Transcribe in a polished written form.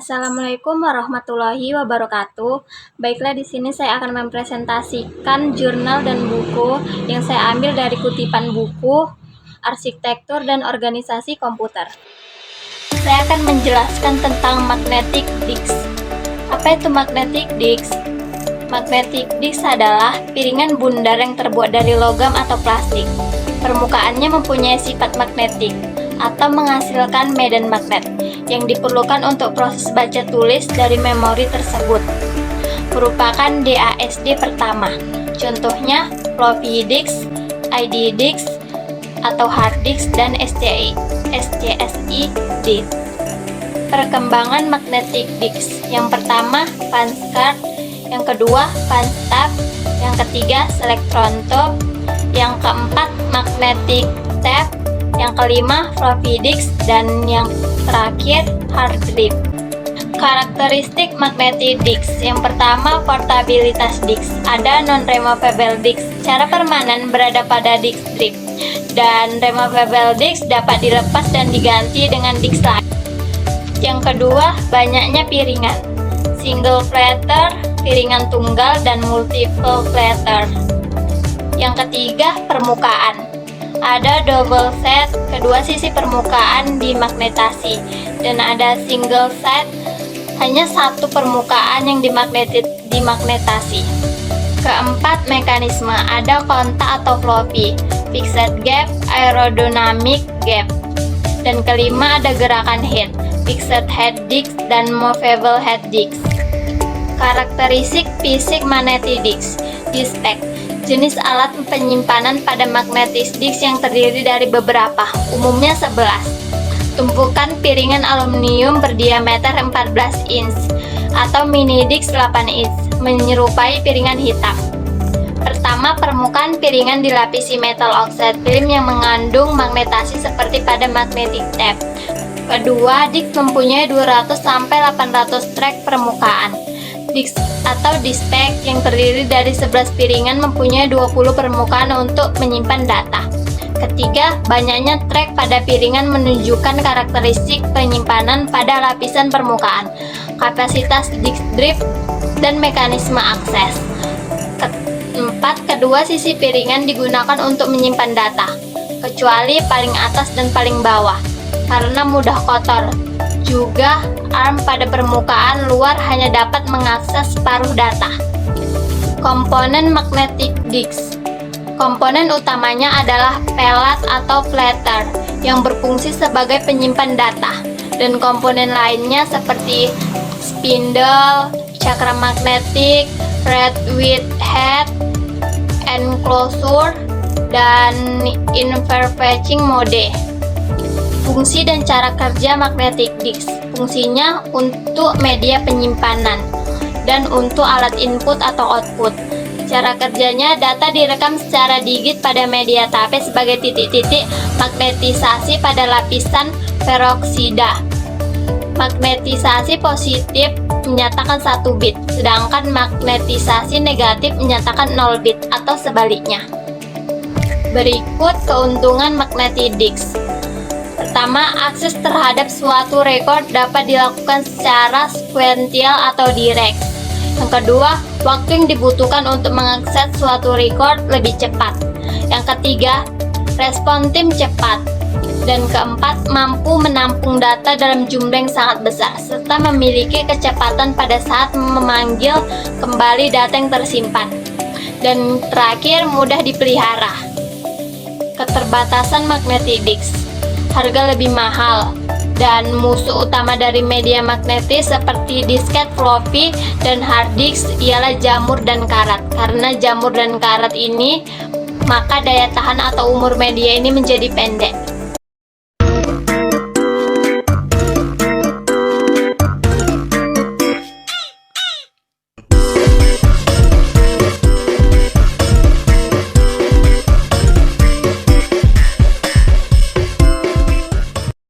Assalamualaikum warahmatullahi wabarakatuh. Baiklah, di sini saya akan mempresentasikan jurnal dan buku yang saya ambil dari kutipan buku Arsitektur dan Organisasi Komputer. Saya akan menjelaskan tentang magnetic disks. Apa itu magnetic disks? Magnetic disk adalah piringan bundar yang terbuat dari logam atau plastik. Permukaannya mempunyai sifat magnetik atau menghasilkan medan magnet yang diperlukan untuk proses baca tulis dari memori tersebut. Merupakan DASD pertama. Contohnya floppy disk, ID disk atau hard disk, dan SCSI disk. Perkembangan magnetic disk. Yang pertama punch card, yang kedua punch tab, yang ketiga selectron top, yang keempat magnetic tape, yang kelima floppy disk, dan yang terakhir hard drive. Karakteristik magnetic disk. Yang pertama portabilitas disk. Ada non-removable disk secara permanen berada pada disk drive, dan removable disk dapat dilepas dan diganti dengan disk lain. Yang kedua banyaknya piringan. Single platter, piringan tunggal, dan multiple platter. Yang ketiga permukaan. Ada double set, kedua sisi permukaan dimagnetasi, dan ada single set, hanya satu permukaan yang dimagnetasi. Keempat mekanisme. Ada kontak atau floppy, fixed gap, aerodynamic gap. Dan kelima ada gerakan head, fixed head disk, dan movable head disk. Karakteristik fisik magnetic disk. Dispek. Jenis alat penyimpanan pada magnetic disk yang terdiri dari beberapa, umumnya 11. Tumpukan piringan aluminium berdiameter 14 inch atau mini disk 8 inch, menyerupai piringan hitam. Pertama, permukaan piringan dilapisi metal oxide film yang mengandung magnetasi seperti pada magnetic tape. Kedua, disk mempunyai 200-800 track permukaan. Disk atau dispek yang terdiri dari 11 piringan mempunyai 20 permukaan untuk menyimpan data. Ketiga, banyaknya track pada piringan menunjukkan karakteristik penyimpanan pada lapisan permukaan, kapasitas disk drive, dan mekanisme akses. Keempat, kedua sisi piringan digunakan untuk menyimpan data, kecuali paling atas dan paling bawah, karena mudah kotor. Juga, arm pada permukaan luar hanya dapat mengakses separuh data. Komponen magnetic disk. Komponen utamanya adalah pelat atau platter yang berfungsi sebagai penyimpan data, dan komponen lainnya seperti spindle, cakram magnetik, red width head, enclosure, dan interfacing mode. Fungsi dan cara kerja magnetic disk. Fungsinya untuk media penyimpanan dan untuk alat input atau output. Cara kerjanya, data direkam secara digit pada media tape sebagai titik-titik magnetisasi pada lapisan peroksida. Magnetisasi positif menyatakan 1 bit, sedangkan magnetisasi negatif menyatakan 0 bit atau sebaliknya. Berikut keuntungan magnetic disk. Pertama, akses terhadap suatu record dapat dilakukan secara sekuensial atau direct. Yang kedua, waktu yang dibutuhkan untuk mengakses suatu record lebih cepat. Yang ketiga, respon tim cepat. Dan keempat, mampu menampung data dalam jumlah yang sangat besar, serta memiliki kecepatan pada saat memanggil kembali data yang tersimpan. Dan terakhir, mudah dipelihara. Keterbatasan magnetic disk. Harga lebih mahal, dan musuh utama dari media magnetis seperti disket, floppy, dan hard disk ialah jamur dan karat. Karena jamur dan karat ini, maka daya tahan atau umur media ini menjadi pendek.